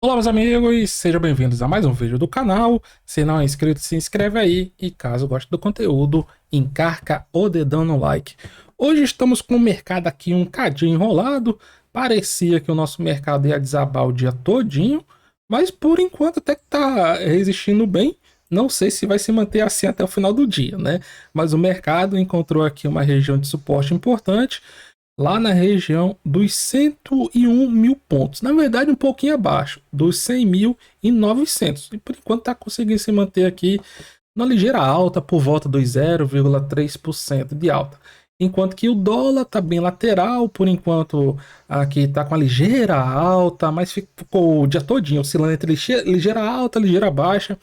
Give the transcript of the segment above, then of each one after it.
Olá, meus amigos, sejam bem-vindos a mais um vídeo do canal. Se não é inscrito, se inscreve aí e caso goste do conteúdo, encarca o dedão no like. Hoje estamos com o mercado aqui um cadinho enrolado. Parecia que o nosso mercado ia desabar o dia todinho, mas por enquanto até que tá resistindo bem. Não sei se vai se manter assim até o final do dia, né? Mas o mercado encontrou aqui uma região de suporte importante lá na região dos 101 mil pontos. Na verdade, um pouquinho abaixo, dos 100.900. E por enquanto está conseguindo se manter aqui numa ligeira alta, por volta dos 0,3% de alta. Enquanto que o dólar está bem lateral, por enquanto aqui está com a ligeira alta, mas ficou o dia todinho oscilando entre ligeira alta, ligeira baixa.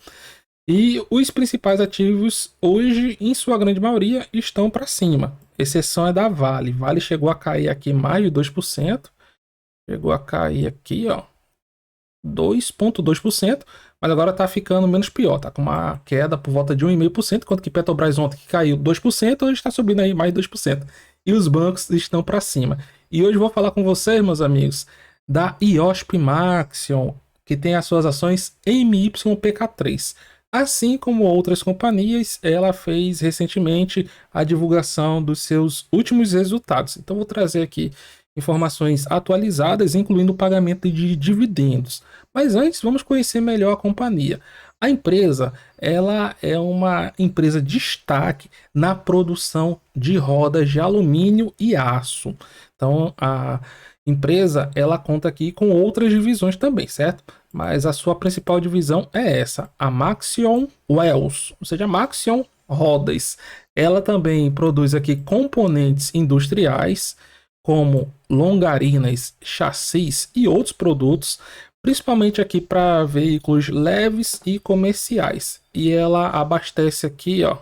E os principais ativos hoje, em sua grande maioria, estão para cima. Exceção é da Vale. Vale chegou a cair aqui mais de 2%. Chegou a cair aqui, ó, 2,2%. Mas agora está ficando menos pior. Tá com uma queda por volta de 1,5%. Enquanto que Petrobras ontem que caiu 2%, hoje está subindo aí mais de 2%. E os bancos estão para cima. E hoje eu vou falar com vocês, meus amigos, da IOSP Maxion, que tem as suas ações MYPK3. Assim como outras companhias, ela fez recentemente a divulgação dos seus últimos resultados. Então, vou trazer aqui informações atualizadas, incluindo o pagamento de dividendos. Mas antes, vamos conhecer melhor a companhia. A empresa, ela é uma empresa de destaque na produção de rodas de alumínio e aço. Então, a empresa, ela conta aqui com outras divisões também, certo? Mas a sua principal divisão é essa, a Maxion Wells, ou seja, a Maxion Rodas. Ela também produz aqui componentes industriais, como longarinas, chassis e outros produtos, principalmente aqui para veículos leves e comerciais. E ela abastece aqui, ó,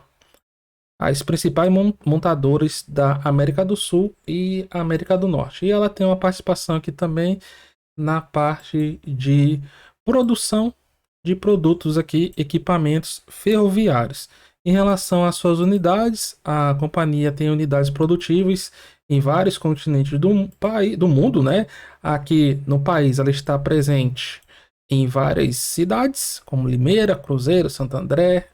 as principais montadoras da América do Sul e América do Norte. E ela tem uma participação aqui também na parte de produção de produtos aqui, equipamentos ferroviários. Em relação às suas unidades, a companhia tem unidades produtivas em vários continentes do mundo, né? Aqui no país ela está presente em várias cidades, como Limeira, Cruzeiro, Santo André,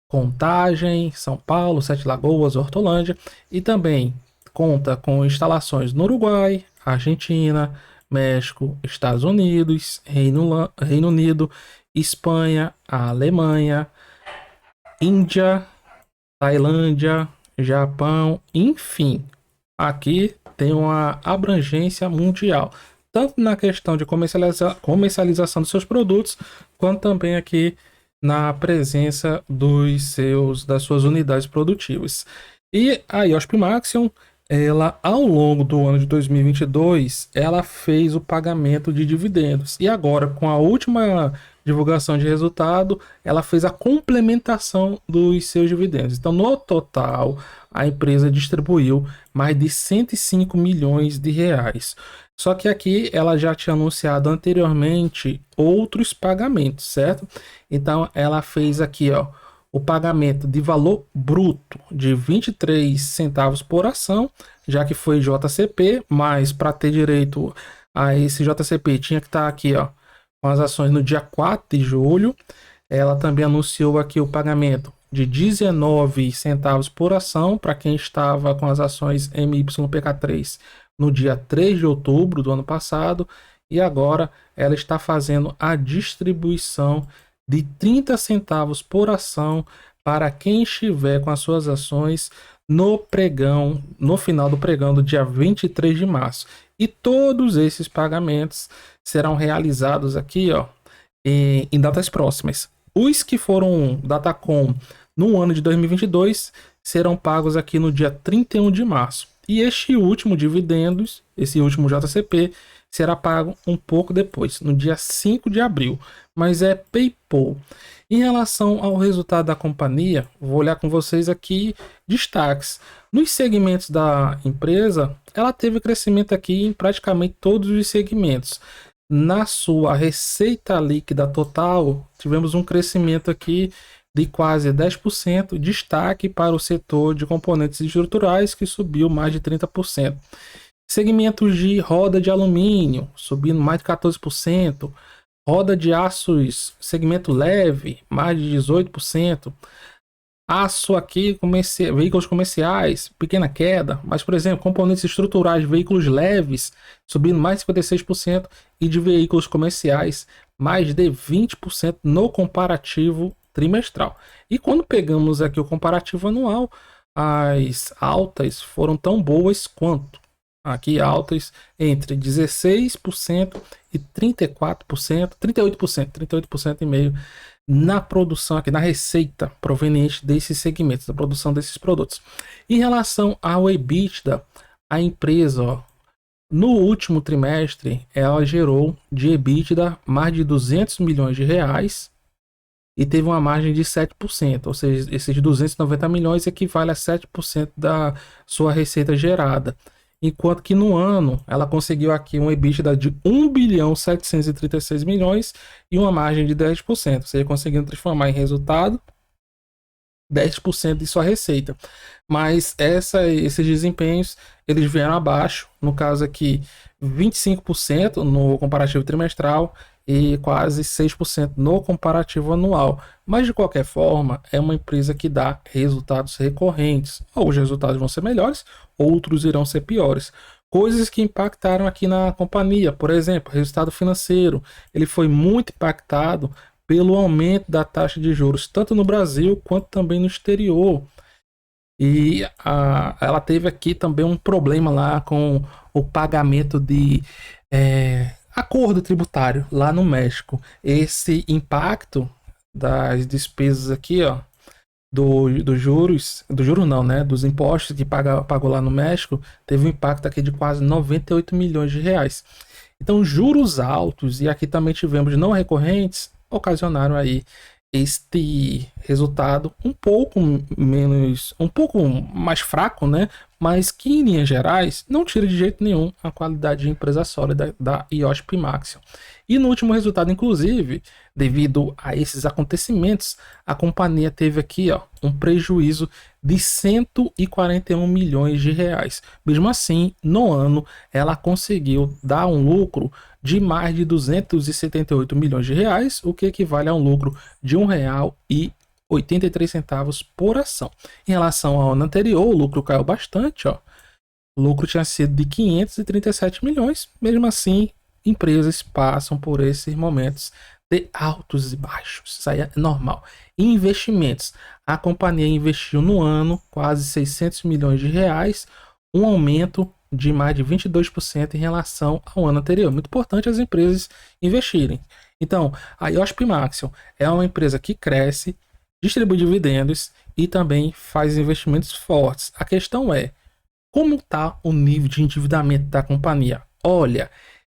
Contagem, São Paulo, Sete Lagoas, Hortolândia, e também conta com instalações no Uruguai, Argentina, México, Estados Unidos, Reino Unido, Espanha, Alemanha, Índia, Tailândia, Japão, enfim, aqui tem uma abrangência mundial, tanto na questão de comercialização dos seus produtos, quanto também aqui na presença das suas unidades produtivas. E a IOSP Maxion, ela ao longo do ano de 2022, ela fez o pagamento de dividendos. E agora, com a última divulgação de resultado, ela fez a complementação dos seus dividendos. Então, no total, a empresa distribuiu mais de 105 milhões de reais. Só que aqui ela já tinha anunciado anteriormente outros pagamentos, certo? Então ela fez aqui, ó, o pagamento de valor bruto de 23 centavos por ação, já que foi JCP, mas para ter direito a esse JCP tinha que estar aqui, ó, com as ações no dia 4 de julho. Ela também anunciou aqui o pagamento de 19 centavos por ação para quem estava com as ações MYPK3 no dia 3 de outubro do ano passado, e agora ela está fazendo a distribuição de 30 centavos por ação para quem estiver com as suas ações no pregão, no final do pregão do dia 23 de março. E todos esses pagamentos serão realizados aqui, ó, em datas próximas. Os que foram Datacom no ano de 2022 serão pagos aqui no dia 31 de março. E este último dividendos, esse último JCP, será pago um pouco depois, no dia 5 de abril, mas é PayPal. Em relação ao resultado da companhia, vou olhar com vocês aqui destaques. Nos segmentos da empresa, ela teve crescimento aqui em praticamente todos os segmentos. Na sua receita líquida total, tivemos um crescimento aqui de quase 10%, destaque para o setor de componentes estruturais, que subiu mais de 30%. Segmentos de roda de alumínio, subindo mais de 14%, Roda de aços, segmento leve, mais de 18%. Aço aqui, veículos comerciais, pequena queda. Mas, por exemplo, componentes estruturais, veículos leves, subindo mais de 56%. E de veículos comerciais, mais de 20% no comparativo trimestral. E quando pegamos aqui o comparativo anual, as altas foram tão boas quanto. Aqui altas entre 16% e 34%, 38% e meio na produção aqui, na receita proveniente desses segmentos, da produção desses produtos. Em relação ao EBITDA, a empresa, ó, no último trimestre, ela gerou de EBITDA mais de 200 milhões de reais e teve uma margem de 7%, ou seja, esses 290 milhões equivale a 7% da sua receita gerada. Enquanto que no ano ela conseguiu aqui um EBITDA de 1 bilhão 736 milhões e uma margem de 10%, ou seja, conseguindo transformar em resultado 10% de sua receita. Mas esses desempenhos eles vieram abaixo, no caso aqui 25% no comparativo trimestral e quase 6% no comparativo anual. Mas de qualquer forma, é uma empresa que dá resultados recorrentes. Ou os resultados vão ser melhores, outros irão ser piores. Coisas que impactaram aqui na companhia, por exemplo, resultado financeiro, ele foi muito impactado pelo aumento da taxa de juros, tanto no Brasil quanto também no exterior. E ela teve aqui também um problema lá com o pagamento de acordo tributário lá no México. Esse impacto das despesas aqui, ó, dos juros, do juro não, né? Dos impostos que pagou lá no México, teve um impacto aqui de quase 98 milhões de reais. Então, juros altos, e aqui também tivemos não recorrentes, ocasionaram aí este resultado um pouco mais fraco, né? Mas que em linhas gerais não tira de jeito nenhum a qualidade de empresa sólida da IOSP Maxion. E no último resultado, inclusive, devido a esses acontecimentos, a companhia teve aqui, ó, um prejuízo de 141 milhões de reais. Mesmo assim, no ano, ela conseguiu dar um lucro de mais de 278 milhões de reais, o que equivale a um lucro de R$ 1,83 por ação. Em relação ao ano anterior, o lucro caiu bastante, ó. O lucro tinha sido de 537 milhões. Mesmo assim, empresas passam por esses momentos de altos e baixos. Isso aí é normal. Em investimentos, a companhia investiu no ano quase 600 milhões de reais, um aumento de mais de 22% em relação ao ano anterior. Muito importante as empresas investirem. Então, a IOSP Maxion é uma empresa que cresce, distribui dividendos e também faz investimentos fortes. A questão é, como está o nível de endividamento da companhia? Olha,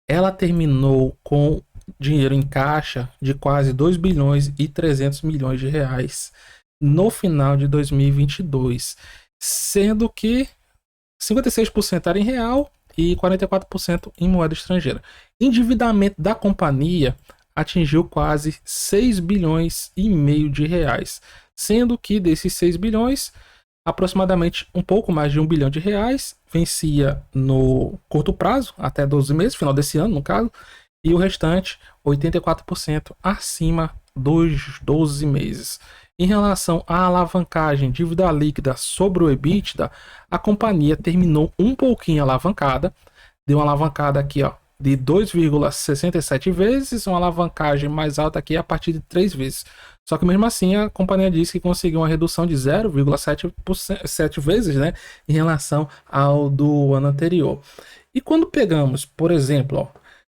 ela terminou com dinheiro em caixa de quase 2 bilhões e 300 milhões de reais no final de 2022, sendo que 56% era em real e 44% em moeda estrangeira. Endividamento da companhia atingiu quase 6 bilhões e meio de reais, sendo que desses 6 bilhões, aproximadamente um pouco mais de 1 bilhão de reais vencia no curto prazo, até 12 meses, final desse ano no caso, e o restante, 84% acima dos 12 meses. Em relação à alavancagem, dívida líquida sobre o EBITDA, a companhia terminou um pouquinho alavancada, deu uma alavancada aqui, ó, de 2,67 vezes, uma alavancagem mais alta aqui a partir de 3 vezes. Só que mesmo assim a companhia disse que conseguiu uma redução de 0,7 vezes, né, em relação ao do ano anterior. E quando pegamos, por exemplo, ó,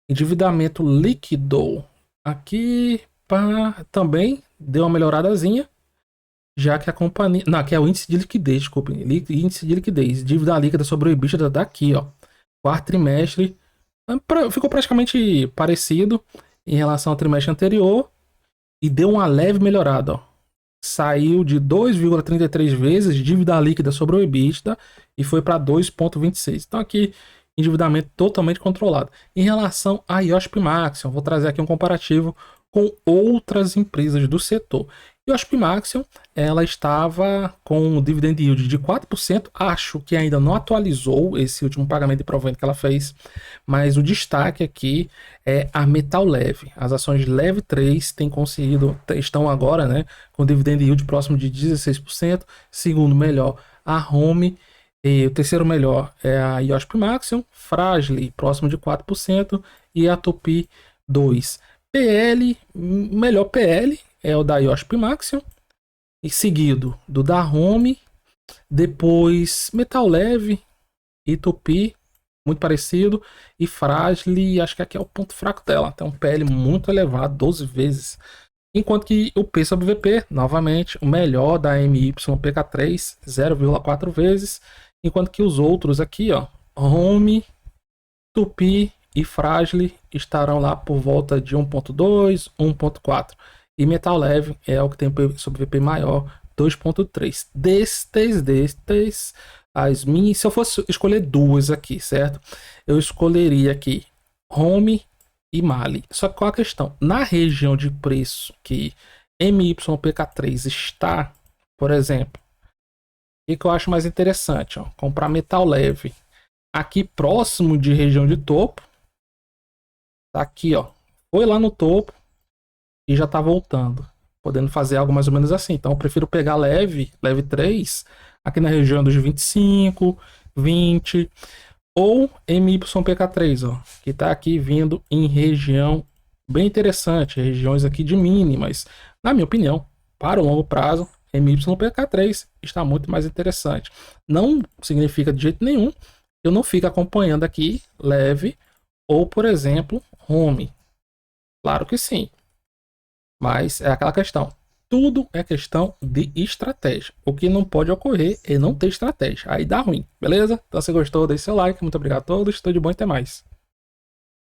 endividamento líquido, aqui também deu uma melhoradazinha, já que a companhia... Não, aqui é o índice de liquidez, desculpe. Índice de liquidez, dívida líquida sobre o EBITDA daqui, ó. Quarto trimestre ficou praticamente parecido em relação ao trimestre anterior e deu uma leve melhorada, ó. Saiu de 2,33 vezes dívida líquida sobre o EBITDA e foi para 2,26. Então aqui endividamento totalmente controlado. Em relação à IOSP Maxion, vou trazer aqui um comparativo com outras empresas do setor. IOSP Maxion, ela estava com um dividend yield de 4%, acho que ainda não atualizou esse último pagamento de provento que ela fez, mas o destaque aqui é a Metal Leve. As ações Leve 3 têm conseguido, estão agora, né, com dividend yield próximo de 16%, segundo melhor a Home, e o terceiro melhor é a IOSP Maxion, Fras-le próximo de 4% e a Tupi 2%. PL, melhor PL é o da IOSP Maxion, e seguido do da Home, depois Metal Leve e Tupi, muito parecido, e Fras-le, acho que aqui é o ponto fraco dela, tem um PL muito elevado, 12 vezes. Enquanto que o P sobre VP, novamente, o melhor da MYPK3, 0,4 vezes, enquanto que os outros aqui, ó, Home, Tupi e Fras-le estarão lá por volta de 1.2, 1.4. E Metal Leve é o que tem sobre VP maior, 2.3. Destes, as minhas, se eu fosse escolher duas aqui, certo? Eu escolheria aqui Home e Mali. Só que qual a questão? Na região de preço que MYPK3 está, por exemplo, o que eu acho mais interessante? Ó, comprar Metal Leve aqui próximo de região de topo. Tá aqui, ó. Foi lá no topo e já tá voltando. Podendo fazer algo mais ou menos assim. Então eu prefiro pegar leve 3, aqui na região dos 25, 20, ou MYPK3, ó, que tá aqui vindo em região bem interessante, regiões aqui de mínimas. Na minha opinião, para o longo prazo, MYPK3 está muito mais interessante. Não significa de jeito nenhum eu não fico acompanhando aqui leve ou, por exemplo, Home. Claro que sim. Mas é aquela questão. Tudo é questão de estratégia. O que não pode ocorrer é não ter estratégia. Aí dá ruim, beleza? Então se gostou, deixe seu like. Muito obrigado a todos. Tudo de bom e até mais.